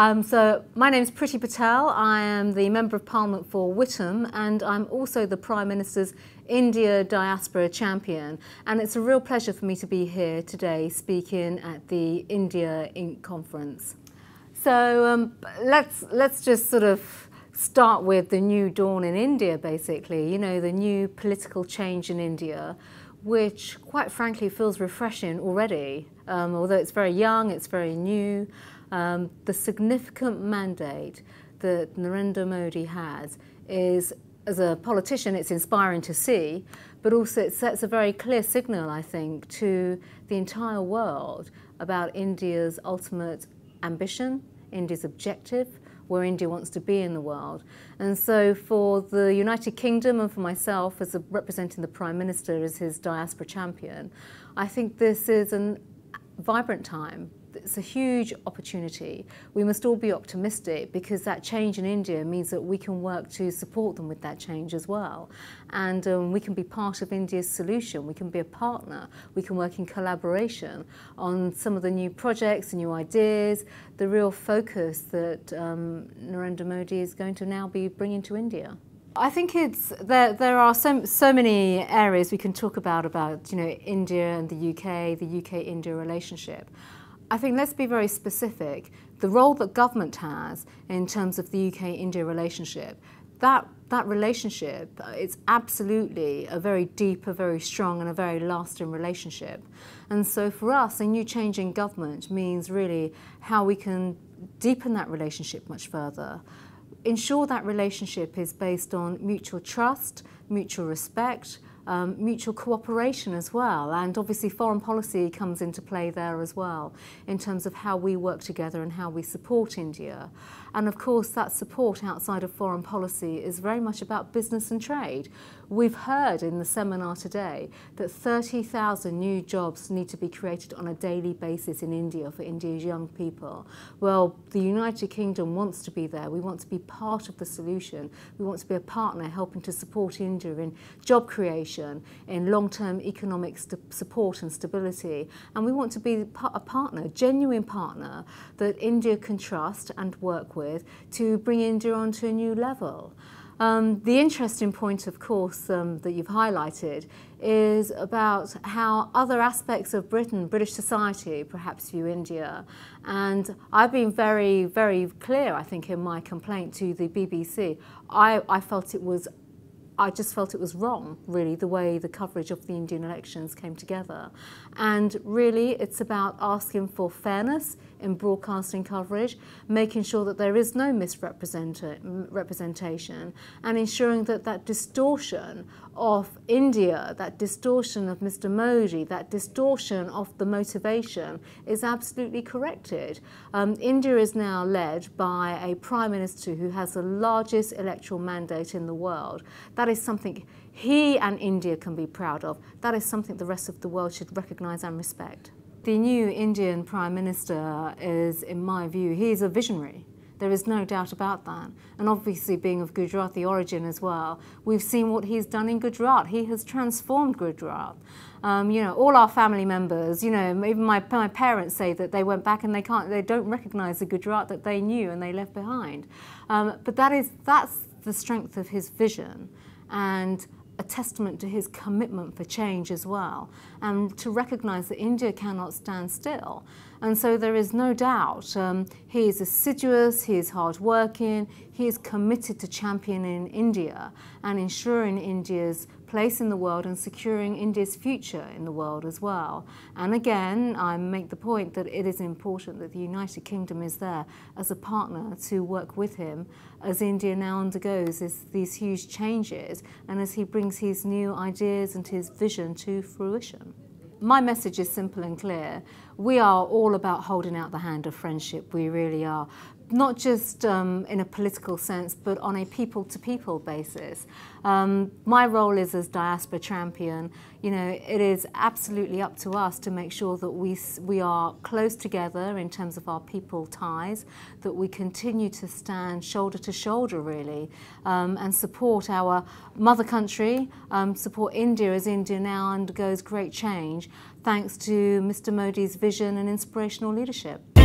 So my name is Priti Patel. I am the Member of Parliament for Whittam, and I'm also the Prime Minister's India Diaspora Champion. And it's a real pleasure for me to be here today speaking at the India Inc. conference. So let's just sort of start with the new dawn in India, basically, you know, the new political change in India, which quite frankly feels refreshing already. Although it's very young, it's very new. The significant mandate that Narendra Modi has is, as a politician, it's inspiring to see, but also it sets a very clear signal, I think, to the entire world about India's ultimate ambition, India's objective, where India wants to be in the world. And so for the United Kingdom and for myself, as representing the Prime Minister as his diaspora champion, I think this is a vibrant time. It's a huge opportunity. We must all be optimistic, because that change in India means that we can work to support them with that change as well. And we can be part of India's solution. We can be a partner. We can work in collaboration on some of the new projects, the new ideas, the real focus that Narendra Modi is going to now be bringing to India. I think there are so many areas we can talk about India and the UK-India relationship. I think let's be very specific. The role that government has in terms of the UK-India relationship, that relationship, it's absolutely a very deep, a very strong and a very lasting relationship. And so for us, a new change in government means really how we can deepen that relationship much further. Ensure that relationship is based on mutual trust, mutual respect, mutual cooperation as well, and obviously foreign policy comes into play there as well in terms of how we work together and how we support India. And of course that support outside of foreign policy is very much about business and trade. We've heard in the seminar today that 30,000 new jobs need to be created on a daily basis in India for India's young people. Well, the United Kingdom wants to be there. We want to be part of the solution. We want to be a partner helping to support India in job creation, in long-term economic support and stability. And we want to be a partner, a genuine partner that India can trust and work with to bring India onto a new level. The interesting point, of course, that you've highlighted is about how other aspects of British society perhaps view India. And I've been very, very clear, I think, in my complaint to the BBC. I just felt it was wrong, really, the way the coverage of the Indian elections came together. And really, it's about asking for fairness in broadcasting coverage, making sure that there is no misrepresentation, and ensuring that that distortion of India, that distortion of Mr. Modi, that distortion of the motivation is absolutely corrected. India is now led by a Prime Minister who has the largest electoral mandate in the world. That is something he and India can be proud of. That is something the rest of the world should recognise and respect. The new Indian Prime Minister is, in my view, he is a visionary. There is no doubt about that. And obviously, being of Gujarati origin as well, we've seen what he's done in Gujarat. He has transformed Gujarat. All our family members, even my parents say that they went back and they don't recognise the Gujarat that they knew and they left behind. But that's the strength of his vision, and a testament to his commitment for change as well, and to recognise that India cannot stand still. And so there is no doubt he is assiduous, he is hard-working, he is committed to championing India and ensuring India's place in the world and securing India's future in the world as well. And again, I make the point that it is important that the United Kingdom is there as a partner to work with him as India now undergoes these huge changes and as he brings his new ideas and his vision to fruition. My message is simple and clear. We are all about holding out the hand of friendship. We really are. Not just in a political sense, but on a people-to-people basis. My role is as diaspora champion. It is absolutely up to us to make sure that we are close together in terms of our people ties, that we continue to stand shoulder to shoulder, really, and support our mother country, support India as India now undergoes great change, thanks to Mr. Modi's vision and inspirational leadership.